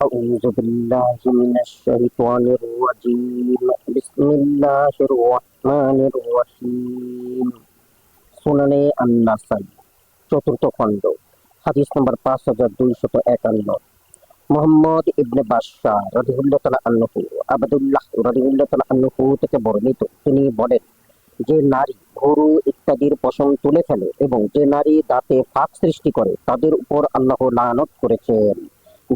أعوذ بالله من الشيطان الرجيم بسم الله الرحمن الرحيم সুনানে আন-নাসাই চতুর্থ খণ্ড হাদিস নম্বর 5251 মুহাম্মদ ইবনে বাশশার রাদিয়াল্লাহু তাআলা আনহু আবদুল্লাহ রাদিয়াল্লাহু তাআলা আনহু থেকে বর্ণিত তিনি বলেন যে নারী ভ্রু ইত্যাদির পশম তুলে ফেলে এবং যে নারী দাঁতে ফাঁক সৃষ্টি করে তাদের উপর আল্লাহ লানত করেছেন।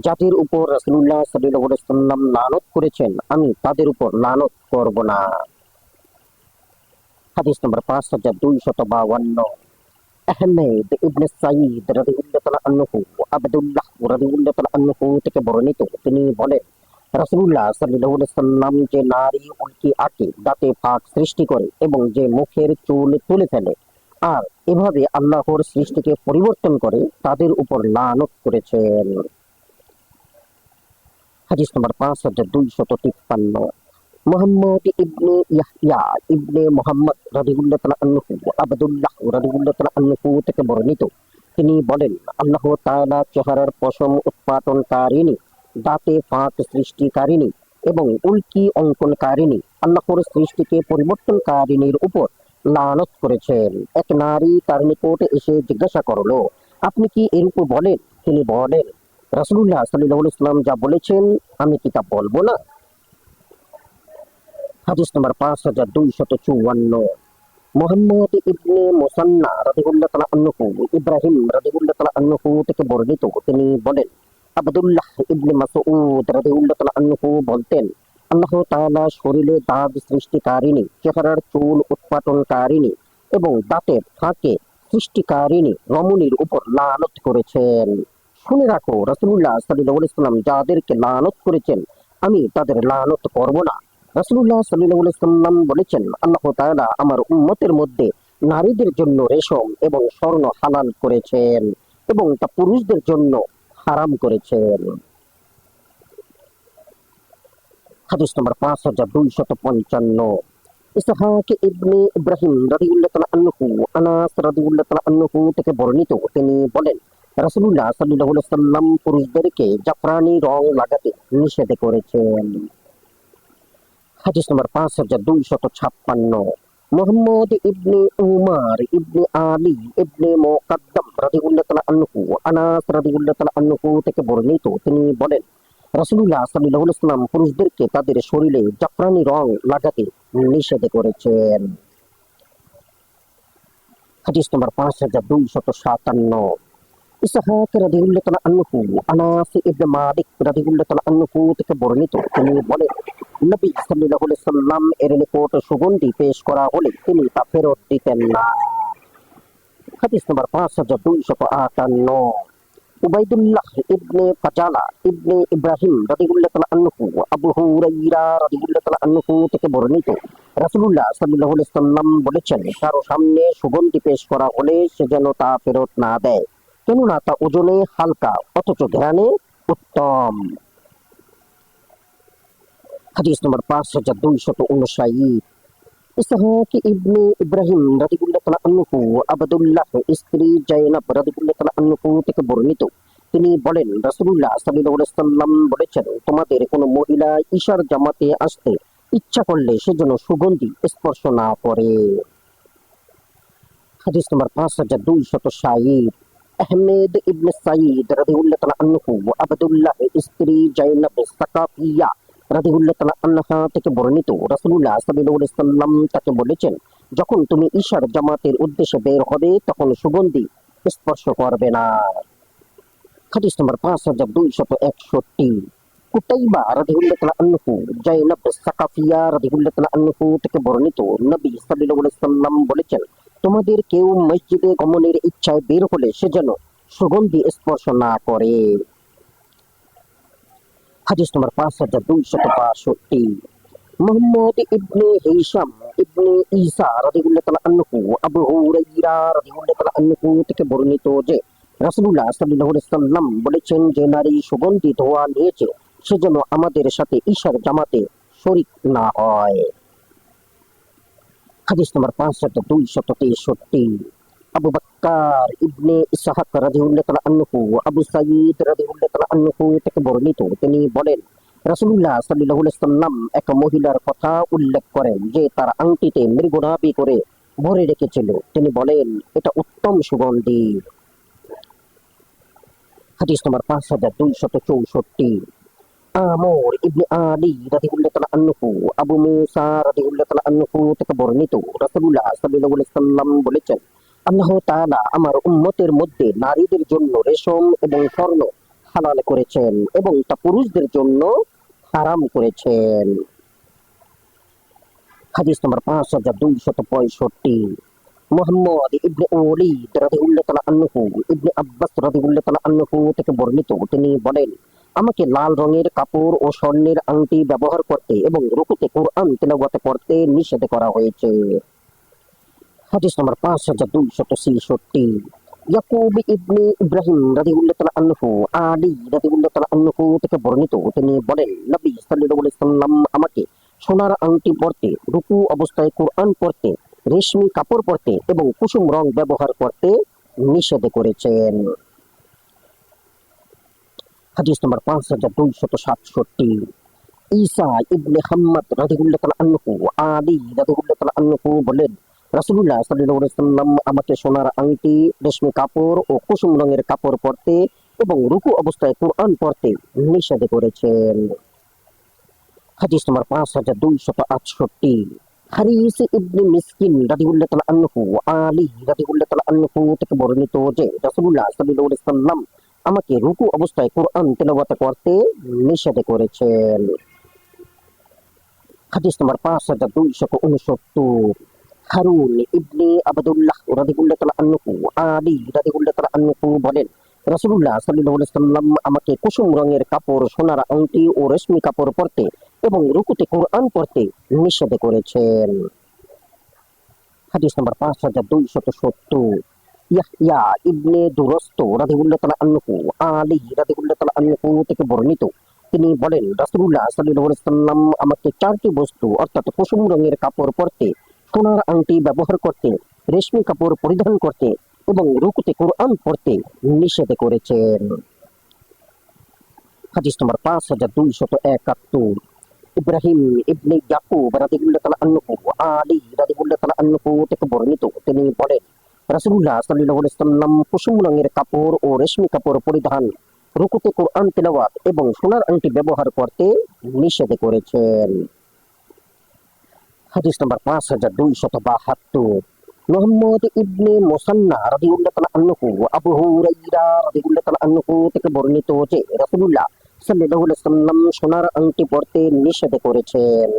যাদের উপর রাসূলুল্লাহ সাল্লাল্লাহু আলাইহি ওয়াসাল্লাম লানত করেছেন আমি তাদের উপর লানত করব না। হাদিস নম্বর 5252 আহমেদ ইবনে সাঈদ রাদিয়াল্লাহু তাআলা আনহু আবদুল্লাহ রাদিয়াল্লাহু তাআলা আনহু থেকে বর্ণিত তিনি বলেন রাসূলুল্লাহ সাল্লাল্লাহু আলাইহি ওয়াসাল্লাম যে নারী উল্কি আঁকে দাঁতে ফাঁক সৃষ্টি করে এবং যে মুখের চুল তুলে ফেলে আর এভাবে আল্লাহর সৃষ্টিকে পরিবর্তন করে তাদের উপর লানত করেছেন। হাদিস নম্বর 5253 মুহাম্মদ ইবনে ইয়াহইয়া ইবনে মুহাম্মদ রাদিয়াল্লাহু তাআলা আনহু আবদুল্লাহ রাদিয়াল্লাহু তাআলা আনহু থেকে বর্ণিত তিনি বলেন আল্লাহ তাআলা চেহারার পশম উৎপাদনকারিণী, দাঁতে ফাঁক সৃষ্টিকারিণী এবং উল্কি অঙ্কনকারিণী আল্লাহর সৃষ্টিকে পরিবর্তনকারিণীর উপর লানত করেছেন। এক নারী তার নিকট এসে জিজ্ঞাসা করলো, আপনি কি এর উপর বলেন? তিনি বলেন, রাসূলুল্লাহ সাল্লাল্লাহু আলাইহি ওয়াসাল্লাম যা বলেছেন আমি কি তা বলবো না? হাদিস নম্বর 5254 মুহাম্মদ ইবনে মুসান্না রাদিয়াল্লাহু তাআলা আনহু ইব্রাহিম রাদিয়াল্লাহু তাআলা আনহু থেকে বর্ণিত তিনি বলেন আব্দুল্লাহ ইবনে মাসউদ রাদিয়াল্লাহু তাআলা আনহু বলতেন আল্লাহ তাআলা শরীরে দাগ সৃষ্টিকারিণী, চেহারার চুল উৎপাটনকারিণী এবং দাঁতের ফাঁকে সৃষ্টিকারিণী রমণীর উপর লানত করেছেন। শুনে রাখো রাসূলুল্লাহ সাল্লাল্লাহু আলাইহি ওয়াসাল্লাম যাদেরকে লানত করেছেন আমি তাদের লানত করব না। রাসূলুল্লাহ সাল্লাল্লাহু আলাইহি ওয়াসাল্লাম বলেছেন আল্লাহ তাআলা আমার উম্মতের মধ্যে নারীদের জন্য রেশম এবং স্বর্ণ হালাল করেছেন এবং তা পুরুষদের জন্য হারাম করেছেন। হাদিস নম্বর 5255 ইসহাক ইবনে ইব্রাহিম রাদিয়াল্লাহু তাআলা আনহু আনাস রাদিয়াল্লাহু তাআলা আনহু থেকে বর্ণিত তিনি বলেন রাসূলুল্লাহ সাল্লাল্লাহু আলাইহি ওয়াসাল্লাম পুরুষদেরকে জাফরানি রং লাগাতে নিষেধ করেছেন। হাদিস নম্বর 5256 মুহাম্মদ ইবনে উমার ইবনে আলী ইবনে মুকাদ্দাম রাদিয়াল্লাহু তাআলা আনহু আনাস রাদিয়াল্লাহু তাআলা আনহু থেকে বর্ণিত তিনি বলেন রাসূলুল্লাহ সাল্লাল্লাহু আলাইহি ওয়াসাল্লাম পুরুষদেরকে তাদের শরীরে জাফরানি রং লাগাতে নিষেধ করেছেন। হাদিস নম্বর 5257 ইসহাক রাদিয়াল্লাহু তাআলা আনহু আনাস ইবনে মালিক রাদিয়াল্লাহু তাআলা আনহু থেকে বর্ণিত তিনি বলেন নবী সাল্লাল্লাহু আলাইহি ওয়াসাল্লাম এর নিকট সুগন্ধি পেশ করা হলে তিনি তা ফেরত দিতেন না। হাদিস নম্বর 5258 উবাইদুল্লাহ ইবনে ফাজালা ইবনে ইব্রাহিম রাদিয়াল্লাহু তাআলা আনহু আবু হুরায়রা রাদিয়াল্লাহু তাআলা আনহু থেকে বর্ণিত রাসূলুল্লাহ সাল্লাল্লাহু আলাইহি ওয়াসাল্লাম বলেছেন কারো সামনে সুগন্ধি পেশ করা হলে সে যেন তা ফেরত না দেয়, কেননা তা ওজনে হালকা অথচ ঘ্রাণে উত্তম। হাদিস নম্বর 5259 ইসহাক ইবনে ইব্রাহিম রাদিয়াল্লাহু তাআলা আনহু আব্দুল্লাহ স্ত্রী জায়নাব রাদিয়াল্লাহু তাআলা আনহু থেকে বর্ণিত তিনি বলেন রাসূলুল্লাহ সাল্লাল্লাহু আলাইহি ওয়াসাল্লাম বলেছেন তোমাদের কোনো মহিলা ঈশার জামাতে আসতে ইচ্ছা করলে সে যেন সুগন্ধি স্পর্শ না করে। হাদিস নম্বর 5260 আহমেদ ইবনে সাঈদ রাদিয়াল্লাহু তাআলা আনহু আব্দুল্লাহ স্ত্রী জায়নাব সাকাফিয়া রাদিয়াল্লাহু তাআলা আনহা থেকে বর্ণিত রাসূলুল্লাহ সাল্লাল্লাহু আলাইহি ওয়াসাল্লাম তাকে বলেছেন যখন তুমি ঈশার জামাতের উদ্দেশ্যে বের হবে তখন সুগন্ধি স্পর্শ করবে না। হাদিস নম্বর 5261 কুতাইবা রাদিয়াল্লাহু তাআলা আনহু জায়নাব সাকাফিয়া রাদিয়াল্লাহু তাআলা আনহু থেকে বর্ণিত নবী সাল্লাল্লাহু আলাইহি ওয়াসাল্লাম বলেছেন তোমাদের কেউ মসজিদে গমনের ইচ্ছায় বের হলে সে যেন সুগন্ধি স্পর্শ না করে। হাদিস নম্বর 5262 মুহাম্মদ ইবনে হিশাম ইবনে ঈসা রাদিয়াল্লাহু তাআলা আনহু আবু হুরায়রা রাদিয়াল্লাহু তাআলা আনহু থেকে বর্ণিত যে রাসূলুল্লাহ সাল্লাল্লাহু আলাইহি ওয়াসাল্লাম বলেছেন যে নারী সুগন্ধি ধোঁয়া নিয়েছে সে যেন আমাদের সাথে ঈশার জামাতে শরীক না হয়। হাদিস নম্বর 5263 আবু বাক্কার ইবনে ইসহাক রাদিয়াল্লাহু তাআলা আনহু, আবু সাঈদ রাদিয়াল্লাহু তাআলা আনহু থেকে বর্ণিত, তিনি বলেন রাসূলুল্লাহ সাল্লাল্লাহু আলাইহি ওয়াসাল্লাম এক মহিলার কথা উল্লেখ করেন যে তার আংটিতে মৃগনাভি করে ভরে রেখেছিল। তিনি বলেন এটা উত্তম সুগন্ধি। হাদিস নম্বর 5264। আমর ইবনে আলী রাদিয়াল্লাহু তাআলা আনহু, আবু মুসা রাদিয়াল্লাহু তাআলা আনহু থেকে বর্ণিত, রাসূলুল্লাহ সাল্লাল্লাহু আলাইহি ওয়াসাল্লাম বলেছেন আল্লাহ তাআলা আমার উম্মতের মধ্যে নারীদের জন্য রেশম এবং স্বর্ণ হালাল করেছেন এবং তা পুরুষদের জন্য হারাম করেছেন। হাদিস নম্বর 5265। মুহাম্মদ ইবনে ওলীদ রাদিয়াল্লাহু তাআলা আনহু ইবনে আব্বাস রাদিয়াল্লাহু তাআলা আনহু থেকে বর্ণিত, তিনি বলেন আমাকে লাল রঙের কাপড় ও স্বর্ণের আংটি ব্যবহার করতে এবং রুকুতে কোরআন তেলাওয়াত করতে নিষেধ করা হয়েছে। হাদিস নম্বর 5266। ইয়াকুব ইবনে ইব্রাহিম রাদিয়াল্লাহু তাআলা আনহু আলী রাদিয়াল্লাহু তাআলা আনহু থেকে বর্ণিত, তিনি বলেন নবী সাল্লাল্লাহু আলাইহি সাল্লাম আমাকে সোনার আংটি পরতে, রুকু অবস্থায় কোরআন পড়তে, রেশমি কাপড় পরতে এবং কুসুম রং ব্যবহার করতে নিষেধ করেছেন। হাদিস নম্বর 5267। ঈসা ইবনে হাম্মাদ রাদিয়াল্লাহু তাআলা আনহু আলী রাদিয়াল্লাহু তাআলা আনহু বলেন রাসূলুল্লাহ সাল্লাল্লাহু আলাইহি ওয়াসাল্লাম আমাকে সোনার আংটি, রেশমি কাপড় ও কুসুম রঙের কাপড় পরতে এবং রুকু অবস্থায় কোরআন পড়তে নিষেধ করেছেন। হাদিস নম্বর 5268। হারিস ইবনে মিসকিন রাদিয়াল্লাহু তাআলা আনহু আলী রাদিয়াল্লাহু তাআলা আনহু থেকে বর্ণিত যে রাসূলুল্লাহ সাল্লাল্লাহু আলাইহি ওয়াসাল্লাম আমাকে রুকু অবস্থায় কোরআন তেলাওয়াত করতে নিষেধ করেছেন। হাদিস নম্বর 5269। হারুন ইবনে আবদুল্লাহ রাদিয়াল্লাহু তাআলা আনহু আলী রাদিয়াল্লাহু তাআলা আনহু বলেন রাসূলুল্লাহ সাল্লাল্লাহু আলাইহি ওয়াসাল্লাম আমাকে কুসুম রঙের কাপড়, সোনার আংটি ও রেশমি কাপড় পরতে এবং রুকুতে কোরআন পড়তে নিষেধ করেছেন। হাদিস নম্বর 5270। ইয়াহইয়া ইবনে দুরস্ত রাদিয়াল্লাহু তাআলা আনহু আলী রাদিয়াল্লাহু তাআলা আনহু থেকে বর্ণিত, তিনি বলেন রাসূলুল্লাহ সাল্লাল্লাহু আলাইহি ওয়াসাল্লাম আমাকে চারটি বস্তু অর্থাৎ কুসুম রঙের কাপড় পরতে, সোনার আংটি ব্যবহার করতে, রেশমি কাপড় পরিধান করতে এবং রুকুতে কোরআন পড়তে নিষেধ করেছেন। হাদিস নম্বর 5271। ইব্রাহিম ইবনে ইয়াকুব রাদিয়াল্লাহু তাআলা আনহু আলী রাদিয়াল্লাহু তাআলা আনহু থেকে বর্ণিত, তিনি বলেন রাসূলুল্লাহ সাল্লাল্লাহু আলাইহি ওয়াসাল্লাম কুসুম রঙের কাপড় ও রেশমি কাপড় পরিধান, রুকুতে কোরআন তেলাওয়াত এবং সোনার আংটি ব্যবহার করতে নিষেধ করেছেন। হাদিস নম্বর 5272। মুহাম্মদ ইবনে মুসান্না রাদিয়াল্লাহু তাআলা আনহু আবু হুরায়রা রাদিয়াল্লাহু তাআলা আনহু থেকে বর্ণিত যে রাসূলুল্লাহ সাল্লাল্লাহু আলাইহি ওয়াসাল্লাম সোনার আংটি পরতে নিষেধ করেছেন।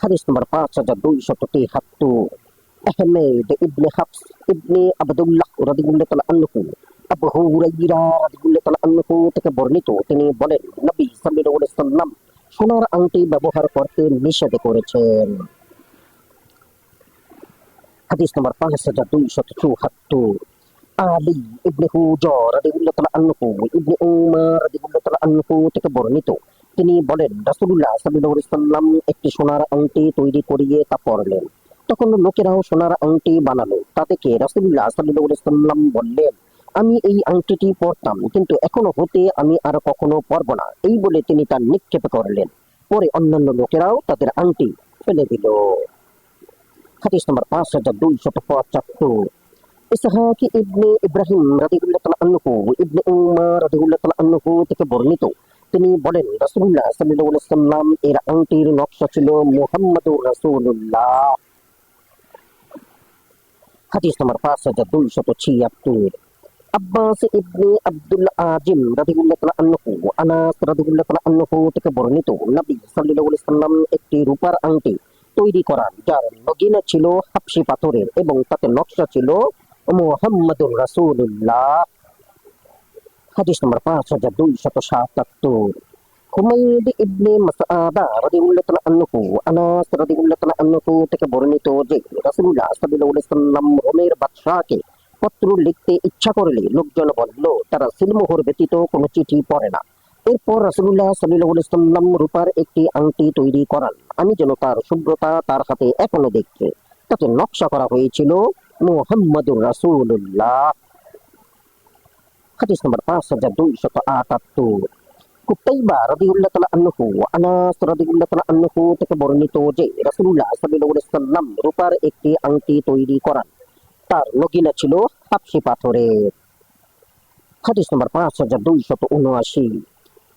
হাদিস নম্বর 5273। আহমেদ ইবনে হাফস ইবনে আবদুল্লাহ রাদিয়াল্লাহু তাআলা আনহু আবু হুরায়রা রাদিয়াল্লাহু তাআলা আনহু থেকে বর্ণিত, তিনি বলেন নবী সাল্লাল্লাহু আলাইহি ওয়াসাল্লাম সোনার আংটি ব্যবহার করতে নিষেধ করেছেন। হাদিস নম্বর 5274। আলী ইবনে হুজর রাদিয়াল্লাহু তাআলা আনহু ইবনে উমর রাদিয়াল্লাহু তাআলা আনহু থেকে বর্ণিত, তিনি বলেন রাসূলুল্লাহ সাল্লাল্লাহু আলাইহি ওয়াসাল্লাম একটি সোনার আংটি তৈরি করিয়ে তা পরলেন। তখন লোকেরাও সোনার আংটি বানালো। তা দেখে রাসূলুল্লাহ সাল্লাল্লাহু আলাইহি ওয়াসাল্লাম বললেন আমি এই আংটিটি পরতাম, কিন্তু এখনো হতে আমি আর কখনো পরব না। এই বলে তিনি তা নিক্ষেপ করলেন। পরে অন্যান্য লোকেরাও তাদের আংটি ফেলে দিল। হাদিস নম্বর 5275। ইসহাক ইবনে ইব্রাহিম রাদিয়াল্লাহু তাআলা আনহু ইবনে উমর রাদিয়াল্লাহু তাআলা আনহু থেকে বর্ণিত, তিনি বলেন রাসূলুল্লাহ সাল্লাল্লাহু আলাইহি ওয়াসাল্লাম এর আংটির নকশা ছিল মুহাম্মাদুর রাসূলুল্লাহ। হাদিস নম্বর 5276। আব্বাস ইবনে আব্দুল আজিম রাদিয়াল্লাহু তাআলা আনহু আনাস রাদিয়াল্লাহু তাআলা আনহু থেকে বর্ণিত, নবী সাল্লাল্লাহু আলাইহি ওয়াসাল্লাম একটি রূপার আংটি তৈরি করান যার নগিনা ছিল হাবশী পাথরের এবং তাতে নকশা ছিল মুহাম্মাদুর রাসূলুল্লাহ। হাদিস নম্বর 5277। হুমায়দ ইবনে মাসআদা রাদিয়াল্লাহু তাআলা আনহু আনাস রাদিয়াল্লাহু তাআলা আনহু থেকে বর্ণিত যে রাসূলুল্লাহ সাল্লাল্লাহু আলাইহি ওয়াসাল্লাম রোমের বাদশাহকে পত্র লিখতে ইচ্ছা করলে লোকজন বলল তারা সিলমোহর ব্যতীত কোনো চিঠি পড়ে না। এরপর রাসূলুল্লাহ সাল্লাল্লাহু আলাইহি ওয়াসাল্লাম রূপার একটি আংটি তৈরি করান। আমি যেন তার শুভ্রতা তার হাতে এখনো দেখছি। তাতে নকশা করা হয়েছিল মুহাম্মাদুর রাসূলুল্লাহ। হাদিস নম্বর 5278। কুতাইবা রাদিয়াল্লাহু তাআলা আনহু আনাস রাদিয়াল্লাহু তাআলা আনহু থেকে বর্ণিত যে রাসূলুল্লাহ সাল্লাল্লাহু আলাইহি সাল্লাম রূপার একটি আংটি তৈরি করান, তার নগিনা ছিল হাবশী পাথরের। হাদিস নম্বর 5279।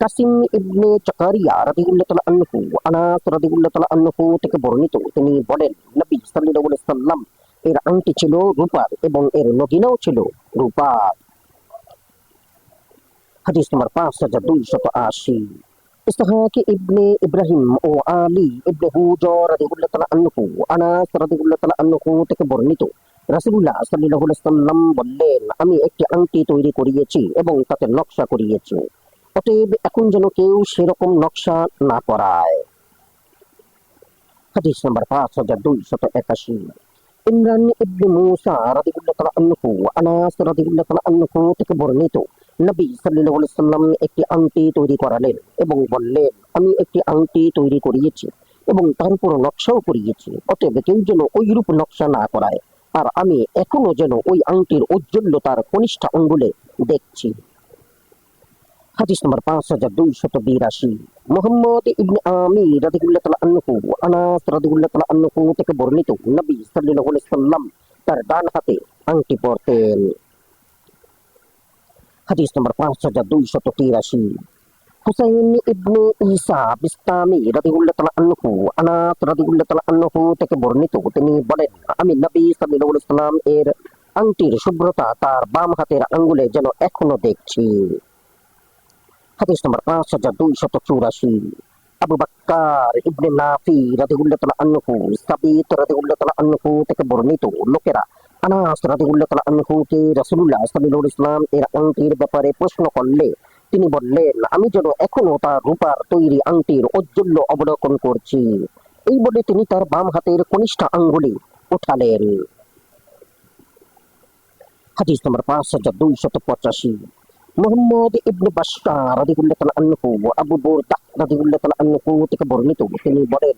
কাসিম ইবনে জাকারিয়া রাদিয়াল্লাহু তাআলা আনহু আনাস রাদিয়াল্লাহু তাআলা আনহু থেকে বর্ণিত, তিনি বলেন নবী সাল্লাল্লাহু আলাইহি সাল্লাম এর আংটি ছিল রূপার এবং এর নগিনাও ছিল রূপার। হাদিস নম্বর 5280। ইসহাক ইবনে ইব্রাহিম ও আলী ইবনে হুজর রাদিয়াল্লাহু তাআলা আনহু আনাস রাদিয়াল্লাহু তাআলা আনহু থেকে বর্ণিত, রাসূলুল্লাহ সাল্লাল্লাহু আলাইহি সাল্লাম বললেন, আমি একটি আংটি তৈরি করিয়েছি এবং তাতে নকশা করিয়েছি, অতএব এখন যেন কেউ সেরকম নকশা না করায়। হাদিস নম্বর 5281। ইমরান ইবনে মুসা রাদিয়াল্লাহু তাআলা আনহু আনাস রাদিয়াল্লাহু তাআলা আনহু থেকে বর্ণিত, নবী সাল্লাল্লাহু আলাইহি সাল্লাম একটি আংটি তৈরি করালেন এবং বললেন, আমি একটি আংটি তৈরি করিয়েছি এবং তার উপর নকশাও করিয়েছি, অতএব কেউ যেন ওইরূপ নকশা না করায়, আর আমি এখনো যেন ওই আংটির ঔজ্জ্বল্যতার কনিষ্ঠ আঙ্গুলে দেখছি। হাদিস নম্বর 5282। মুহাম্মদ ইবনে আমির রাদিয়াল্লাহু তাআলা আনহু আনাস রাদিয়াল্লাহু তাআলা আনহু থেকে বর্ণিত, নবী সাল্লাল্লাহু আলাইহি সাল্লাম তার ডান হাতে আংটি পরতেন। হাদিস নম্বর 5283। হুসাইন ইবনে ঈসা বিস্তামি রাদিয়াল্লাহু তাআলা আনহু আনাস রাদিয়াল্লাহু তাআলা আনহু থেকে বর্ণিত, তিনি বলেন, আমি নবী সাল্লাল্লাহু আলাইহি সাল্লাম এর আংটির শুভ্রতা তার বাম হাতের আঙ্গুলে যেন এখনো দেখছি। হাদিস নম্বর 5284। আবু বকর ইবনে নাফি রাদিয়াল্লাহু তাআলা আনহু সাবিত রাদিয়াল্লাহু তাআলা আনহু থেকে বর্ণিত, লোকেরা আনাস রাদিয়াল্লাহু তাআলা আনহুকে রাসূলুল্লাহ সাল্লাল্লাহু আলাইহি ওয়াসাল্লাম এর আংটির ব্যাপারে প্রশ্ন করলে তিনি বললেন, আমি যেন এখনো তার রূপার তৈরি আংটির ঔজ্জ্বল্য অবলোকন করছি। এই বলে তিনি তার বাম হাতের কনিষ্ঠ আঙ্গুলি উঠালেন। হাদিস নম্বর 5285। মুহাম্মদ ইবনে বাশশার রাদিয়াল্লাহু তাআলা আনহু আবু বুরদা রাদিয়াল্লাহু তাআলা আনহু থেকে বর্ণিত, তিনি বলেন,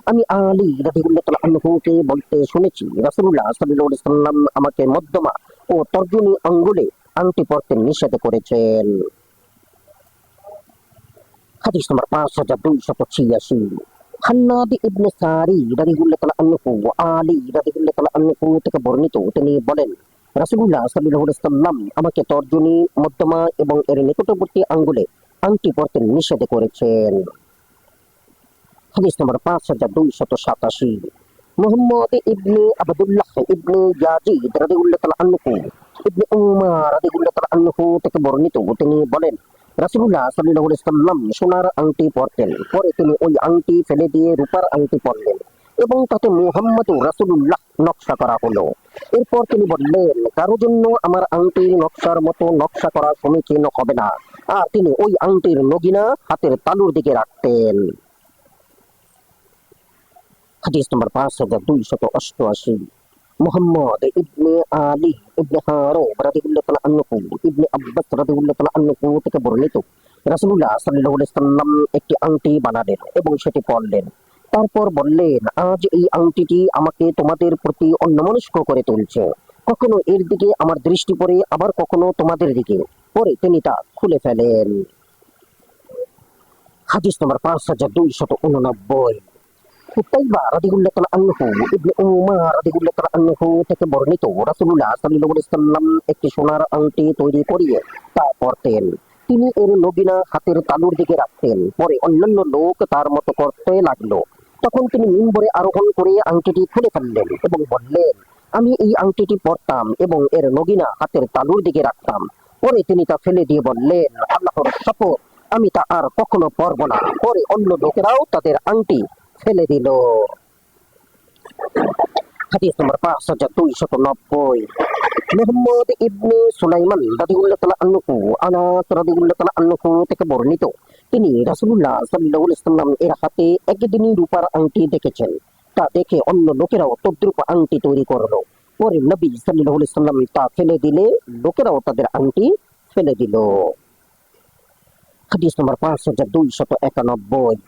আমি আলী রাদিয়াল্লাহু তাআলা আনহুকে বলতে শুনেছি, রাসূলুল্লাহ সাল্লাল্লাহু আলাইহি ওয়াসাল্লাম আমাকে মধ্যমা ও তর্জনী আঙ্গুলে আংটি পরতে নিষেধ করেছেন। হাদিস নম্বর 5286। হান্নাদ ইবনে সারি রাদিয়াল্লাহু তাআলা আনহু আলী রাদিয়াল্লাহু তাআলা আনহু থেকে বর্ণিত, তিনি বলেন, রাসূলুল্লাহ সাল্লাল্লাহু আলাইহি ওয়াসাল্লাম আমাকে তর্জনী, মধ্যমা এবং এর নিকটবর্তী আঙ্গুলে আংটি পরতে নিষেধ করেছেন। হাদিস নম্বর 5287। মুহাম্মদ ইবনে আবদুল্লাহ ইবনে ইয়াজিদ রাদিয়াল্লাহু তাআলা আনহু ইবনে উমর রাদিয়াল্লাহু তাআলা আনহু থেকে বর্ণিত, তিনি বলেন, রাসূলুল্লাহ সাল্লাল্লাহু আলাইহি ওয়াসাল্লাম সোনার আংটি পরতেন, পরে তিনি ওই আংটি ফেলে দিয়ে রূপার আংটি পরলেন এবং তাতে মুহাম্মাদুর রাসূলুল্লাহ নকশা করা হলো। এরপর তিনি বললেন, কারো জন্য আমার আংটির নকশার মতো নকশা করা সমীচীন হবে না, আর তিনি ওই আংটির নগিনা হাতের তালুর দিকে রাখতেন। হাদিস নম্বর 5288। মুহাম্মদ ইবনে আলী ইবনে হারুন রাদিয়াল্লাহু তাআলা আনহু ইবনে আব্বাস রাদিয়াল্লাহু তাআলা আনহু থেকে বর্ণিত, রাসূলুল্লাহ সাল্লাল্লাহু আলাইহি ওয়াসাল্লাম একটি আংটি বানালেন এবং সেটি পরলেন, তারপর বললেন, আজ এই আংটিটি আমাকে তোমাদের প্রতি অন্যমনস্ক করে তুলছে, কখনো এর দিকে আমার দৃষ্টি পড়ে, আবার কখনো তোমাদের দিকে, পরে তিনি তা খুলে ফেলেন। হাদিস নম্বর 5289। কুতাইবা রাদিয়াল্লাহু তাআলা আনহু ইবনে উমর রাদিয়াল্লাহু তাআলা আনহু থেকে বর্ণিত, রাসূলুল্লাহ সাল্লাল্লাহু আলাইহি ওয়াসাল্লাম একটি সোনার আংটি তৈরি করিয়ে তা পরতেন, তিনি এর নগিনা হাতের তালুর দিকে রাখতেন, পরে অন্যান্য লোক তার মতো করতে লাগলো, তখন তিনি মিম্বরে আরোহণ করে আংটিটি খুলে ফেললেন এবং বললেন, আমি এই আংটিটি পরতাম এবং এর নগিনা হাতের তালুর দিকে রাখতাম, পরে তিনি তা ফেলে দিয়ে বললেন, আল্লাহর শপথ, আমি তা আর কখনো পরব না। পরে অন্য লোকেরাও তাদের আংটি ফেলে দিল। হাদিস নম্বর 5290। মুহাম্মদ ইবনে সুলাইমান রাদিয়াল্লাহু তাআলা আনহু আনাস রাদিয়াল্লাহু তাআলা আনহু থেকে বর্ণিত, তিনি রাসূলুল্লাহ সাল্লাল্লাহু আলাইহি ওয়াসাল্লাম এর হাতে একদিনই রূপার আংটি দেখেছেন, তা দেখে অন্য লোকেরাও তদ্রূপ আংটি তৈরি করলো, পরে নবী সাল্লাল্লাহু আলাইহি ওয়াসাল্লাম তা ফেলে দিলে লোকেরাও তাদের আংটি ফেলে দিল। হাদিস নম্বর 5291।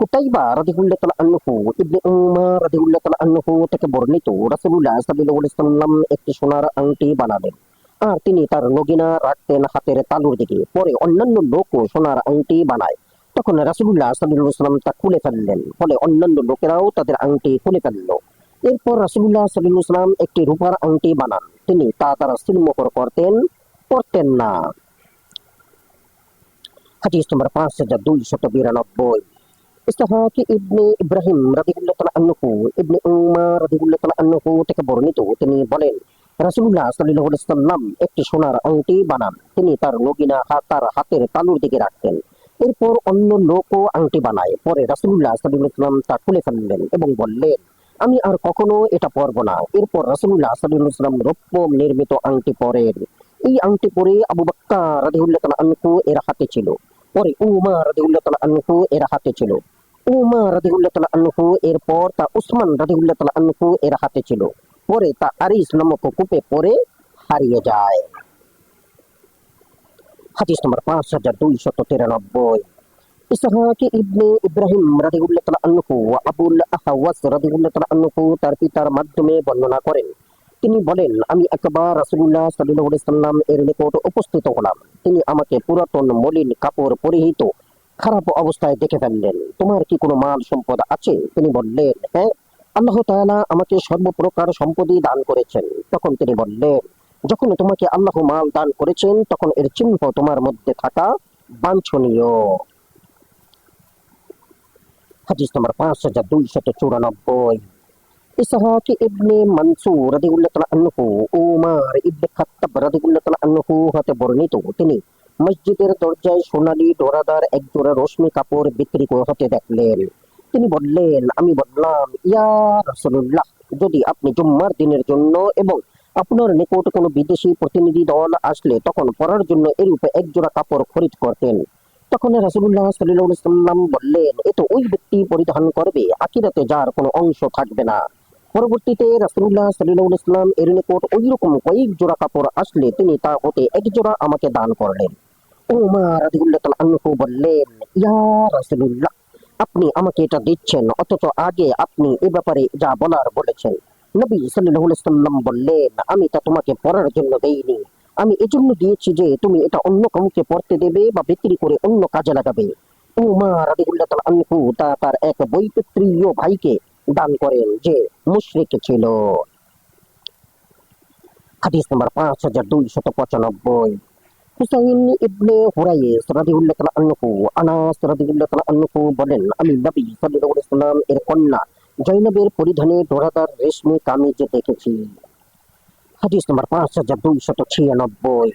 কুতাইবা রাদিয়াল্লাহু তাআলা আনহু ইবনে উমর রাদিয়াল্লাহু তাআলা আনহু থেকে বর্ণিত, রাসূলুল্লাহ সাল্লাল্লাহু আলাইহি ওয়াসাল্লাম একটি সোনার আংটি বানালেন আর তিনি তার নগিনা রাখতেন হাতের তালুর দিকে। পরে অন্যান্য লোকও সোনার আংটি বানায়। তখন রাসূলুল্লাহ সাল্লাল্লাহু আলাইহি ওয়াসাল্লাম তা খুলে ফেললেন, ফলে অন্যান্য লোকেরাও তাদের আংটি খুলে ফেলল। এরপর রাসূলুল্লাহ সাল্লাল্লাহু আলাইহি ওয়াসাল্লাম একটি রূপার আংটি বানান, তিনি তা তারা সিলমোহর পরতেন না। হাদিস নম্বর 5292। ইসহাক ইবনে ইব্রাহিম রাদিয়াল্লাহু তাআলা আনহু ইবনে উমর রাদিয়াল্লাহু তাআলা আনহু থেকে বর্ণিত, তিনি বলেন, রাসূলুল্লাহ সাল্লাল্লাহু আলাইহি ওয়াসাল্লাম একটি সোনার আংটি বানান, তিনি তার নগিনা তার হাতের তালুর দিকে রাখতেন। এরপর অন্য লোকও আংটি বানায়। পরে রাসূলুল্লাহ সাল্লাল্লাহু আলাইহি ওয়াসাল্লাম তা খুলে ফেললেন এবং বললেন, আমি আর কখনো এটা পরব না। এরপর রাসূলুল্লাহ সাল্লাল্লাহু আলাইহি ওয়াসাল্লাম রৌপ্য নির্মিত আংটি পরেন। এই আংটি পরে আবু বকর রাদিয়াল্লাহু তাআলা আনহু এর হাতে ছিল। পরে উমর রাদিয়াল্লাহু তাআলা আনহু এর হাতে ছিল। উমর রাদিয়াল্লাহু তাআলা আনহু এরপর তা উসমান রাদিয়াল্লাহু তাআলা আনহু এর হাতে ছিল। পরে তা আরিস নামক কূপে পড়ে হারিয়ে যায়। হাদিস নম্বর 5293। ইসহাক ইবনে ইব্রাহিম রাদিয়াল্লাহু তাআলা আনহু আবুল আহওয়াস রাদিয়াল্লাহু তাআলা আনহু তার পিতার মাধ্যমে বর্ণনা করেন, তিনি বলেন, আমি একবার রাসূলুল্লাহ সাল্লাল্লাহু আলাইহি ওয়াসাল্লাম এর নিকট উপস্থিত হলাম। তিনি আমাকে পুরাতন মলিন কাপড় পরিহিত খারাপ অবস্থায় দেখে ফেললেন। তোমার কি কোনো মাল সম্পদ আছে? তিনি বললেন, হ্যাঁ, আল্লাহ তাআলা আমাকে সর্বপ্রকার সম্পদই দান করেছেন। তখন তিনি বললেন, যখন তোমাকে আল্লাহ মাল দান করেছেন তখন এর চিহ্ন তোমার মধ্যে থাকা বাঞ্ছনীয়। হাদিস নম্বর 5294। ইসহাক ইবনে মানসুর রাদিয়াল্লাহু তাআলা আনহু উমর ইবনে খাত্তাব রাদিয়াল্লাহু তাআলা আনহু হতে বর্ণিত, তিনি মসজিদের দরজায় সোনালী ডোরাদার এক জোড়া রশ্মি কাপড় বিক্রি হতে দেখলেন। তিনি বললেন, আমি বললাম, ইয়া রাসূলুল্লাহ, যদি আপনি জুম্মার দিনের জন্য এবং আপনার নিকট কোনো বিদেশি প্রতিনিধি দল আসলে তখন পরার জন্য এরূপে এক জোড়া কাপড় খরিদ করতেন। তখন রাসূলুল্লাহ সাল্লাল্লাহু আলাইহি ওয়াসাল্লাম বললেন, এ তো ওই ব্যক্তি পরিধান করবে আখিরাতে যার কোনো অংশ থাকবে না। পরবর্তীতে রাসূলুল্লাহ সাল্লাল্লাহু আলাইহি ওয়াসাল্লাম এর নিকট ওইরকম কয়েক জোড়া কাপড় আসলে তিনি তা হতে এক জোড়া আমাকে দান করলেন। উমর রাদিয়াল্লাহু তাআলা আনহু বললেন, ইয়া রাসূলুল্লাহ, আপনি আমাকে এটা দিচ্ছেন অথচ আগে আপনি এ ব্যাপারে যা বলার বলেছেন। নবী সাল্লাল্লাহু আলাইহি ওয়াসাল্লাম বললেন, আমি তা তোমাকে পরার জন্য দেইনি, আমি এজন্য দিয়েছি যে তুমি এটা অন্য কাউকে পড়তে দেবে বা বিক্রি করে অন্য কাজে লাগাবে। উমর রাদিয়াল্লাহু তাআলা আনহু তা তার এক বৈপুত্রীয় ভাইকে দান করেন যে মুশরিক ছিল। হাদিস নম্বর 5295। হুসাইন ইবনে হুরাইস রাদিয়াল্লাহু তাআলা আনহু আনাস রাদিয়াল্লাহু তাআলা আনহু বলেন, আমি নবী সাল্লাল্লাহু আলাইহি ওয়াসাল্লাম এর কন্যা জয়নবের পরিধানে ডোরাদার রেশমি কামিজ দেখেছি। হাদিস নম্বর 5296।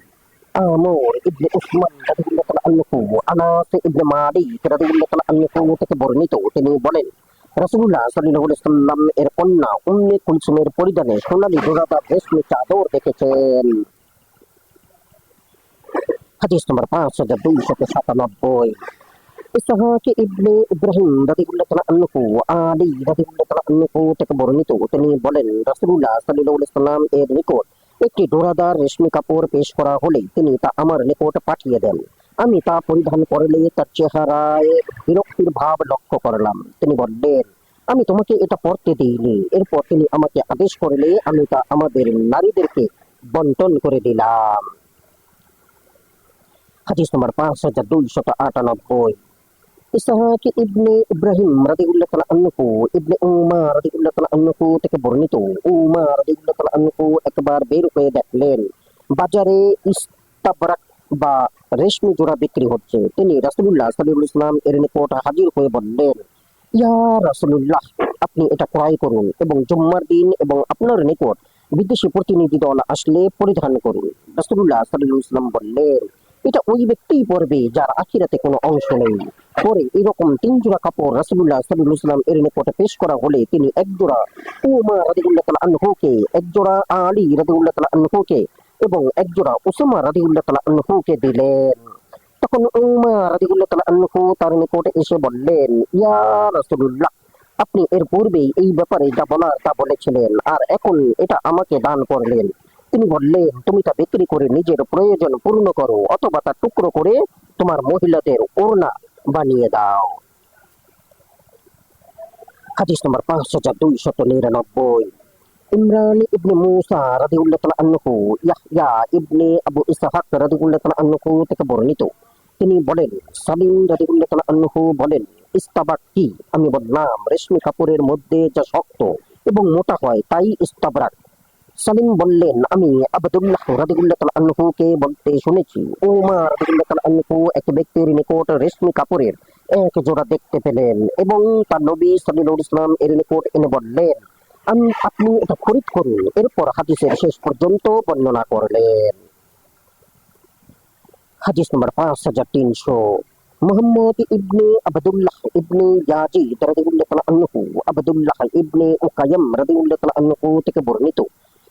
আমর ইবনে উসমান রাদিয়াল্লাহু তাআলা আনহু আনাস ইবনে মালিক রাদিয়াল্লাহু তাআলা আনহু থেকে বর্ণিত, তিনি বলেন, রাসূলুল্লাহ সাল্লাল্লাহু আলাইহি ওয়াসাল্লাম এর কন্যা উম্মে কুলসুমের পরিধানে সোনালী ডোরাদার রেশমি চাদর দেখেছেন। হাদিস নম্বর 5297। ইসহাক ইবনে ইব্রাহিম রাদিয়াল্লাহু তাআলা আনহু আলী রাদিয়াল্লাহু তাআলা আনহু থেকে বর্ণিত, তিনি বলেন, রাসূলুল্লাহ সাল্লাল্লাহু আলাইহি ওয়াসাল্লাম এর নিকট একটি ডোরাদার রেশমি কাপড় পেশ করা হলে তিনি তা আমার নিকট পাঠিয়ে দেন। আমি তা পরিধান করলে তার চেহারায় বিরক্তির ভাব লক্ষ্য করলাম। তিনি বললেন, আমি তোমাকে এটা পরতে দিইনি। এরপর তিনি আমাকে আদেশ করলে আমি তা আমাদের নারীদেরকে বন্টন করে দিলাম। হাদিস নম্বর 5298। ইসহাক ইবনে ইব্রাহিম রাদিয়াল্লাহু তাআলা আনহু ইবনে উমর রাদিয়াল্লাহু তাআলা আনহু থেকে বর্ণিত, উমর রাদিয়াল্লাহু তাআলা আনহু একবার বের হয়ে দেখলেন বাজারে ইস্তাবরাক বা রেশমি জোড়া বিক্রি হচ্ছে। তিনি রাসূলুল্লাহ সাল্লাল্লাহু আলাইহি ওয়াসাল্লাম এর নিকট হাজির হয়ে বললেন, ইয়া রাসূলুল্লাহ, আপনি এটা ক্রয় করুন এবং জুম্মার দিন এবং আপনার নিকট বিদেশি প্রতিনিধি দল আসলে পরিধান করুন। রাসূলুল্লাহ সাল্লাল্লাহু আলাইহি ওয়াসাল্লাম বললেন, এটা ওই ব্যক্তিই পরবে যার আখিরাতে কোনো অংশ নেই। পরে এরকম 3 জোড়া কাপড় রাসূলুল্লাহ সাল্লাল্লাহু আলাইহি ওয়াসাল্লাম এর নিকটে পেশ করা হলে তিনি এক জোড়া উমর রাদিয়াল্লাহু তাআলা আনহুকে, এক জোড়া আলী রাদিয়াল্লাহু তাআলা আনহুকে এবং এক জোড়া উসামা রাদিয়াল্লাহু তাআলা আনহুকে দিলেন। তখন উমর রাদিয়াল্লাহু তাআলা আনহু তার নিকটে এসে বললেন, ইয়া রাসূলুল্লাহ, আপনি এর পূর্বেই এই ব্যাপারে যা বলার তা বলেছিলেন আর এখন এটা আমাকে দান করলেন। তিনি বললেন, তুমি তা বিক্রি করে নিজের প্রয়োজন পূর্ণ করো অথবা তা টুকরো করে তোমার মহিলাদের ওড়না বানিয়ে দাও। হাদিস নম্বর 5299। ইমরান ইবনে মুসা রাদিয়াল্লাহু তাআলা আনহু ইয়াহইয়া ইবনে আবু ইসহাক রাদিয়াল্লাহু তাআলা আনহু থেকে বর্ণিত, তিনি বলেন, সালিম রাদিয়াল্লাহু তাআলা আনহু বলেন, ইস্তাবাক কি? আমি বললাম, রেশমি কাপড়ের মধ্যে যা শক্ত এবং মোটা হয় তাই ইস্তাবরাক। সালিম বললেন, আমি আবদুল্লাহ রাদিয়াল্লাহু তাআলা আনহুকে বলতে শুনেছি, উমর রাদিয়াল্লাহু তাআলা আনহু এক ব্যক্তির নিকট রেশমি কাপড়ের এক জোড়া দেখতে পেলেন এবং তার নবী সাল্লাল্লাহু আলাইহি ওয়াসাল্লাম এর নিকট এনে বললেন, আপনি এটা খরিদ করুন। এরপর হাদিসের শেষ পর্যন্ত বর্ণনা করলেন। হাদিস নম্বর 5300। মুহাম্মদ ইবনে আবদুল্লাহ ইবনে ইয়াজিদ রাদিয়াল্লাহু তাআলা আনহু আবদুল্লাহ ইবনে উকাইম রাদিয়াল্লাহু তাআলা আনহু থেকে বর্ণিত,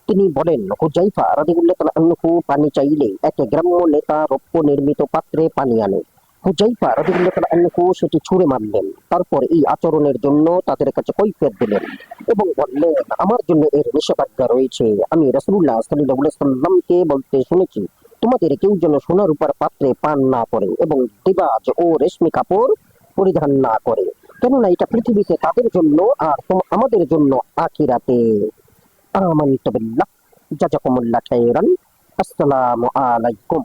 তিনি বলেন, হুজাইফা রাদিয়াল্লাহু তাআলা আনহু পানি চাইলে এক গ্রাম্য নেতা রৌপ্য নির্মিত পাত্রে পানি আনে। হুজাইফা রাদিয়াল্লাহু তাআলা আনহু সেটি ছুঁড়ে মারলেন। তারপর এই আচরণের জন্য তাদের কাছে কৈফিয়ত দিলেন এবং বললেন, আমার জন্য এর নিষেধাজ্ঞা রয়েছে। আমি রাসূলুল্লাহ সাল্লাল্লাহু আলাইহি ওয়াসাল্লামকে বলতে শুনেছি, তোমাদের কেউ যেন সোনা রূপার পাত্রে পান না করে এবং দিবাজ ও রেশমি কাপড় পরিধান না করে, কেননা এটা পৃথিবীতে তাদের জন্য আর আমাদের জন্য আখিরাতে। আমানতু বিল্লাহ। জাযাকুমুল্লাহু খাইরান। আসসালামু আলাইকুম।